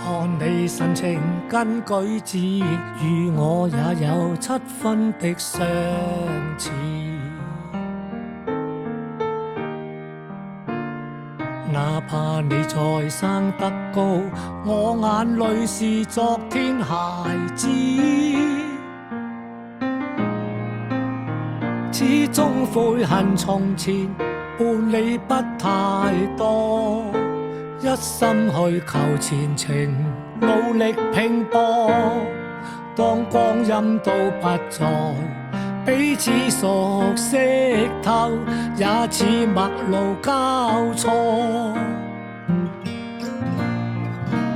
看你神情跟舉止，與我也有7分的相似。哪怕你再生得高，我眼淚是昨天孩子，始終悔恨從前伴你不太多，一心去求前程，努力拼搏。當光陰都不再，彼此熟悉透，也似陌路交錯。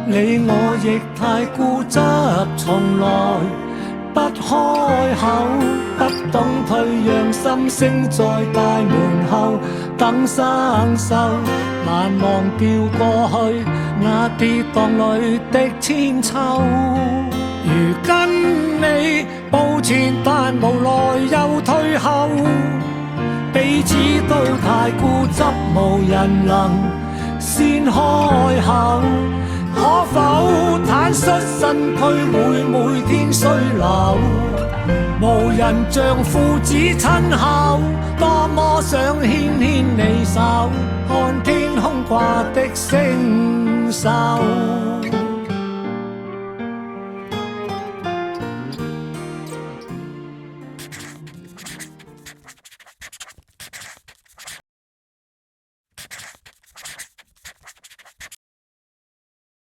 你我亦太固執，從來不開口，不懂退讓，心聲在大門後等生鏽。難忘掉過去那跌宕裏的千秋。如跟你步前，但無奈又退後，彼此都太固執，無人能先開口。可否坦率身軀，每天須留，無人像父子親厚，多麼想牽牽你手，看天空掛的星宿。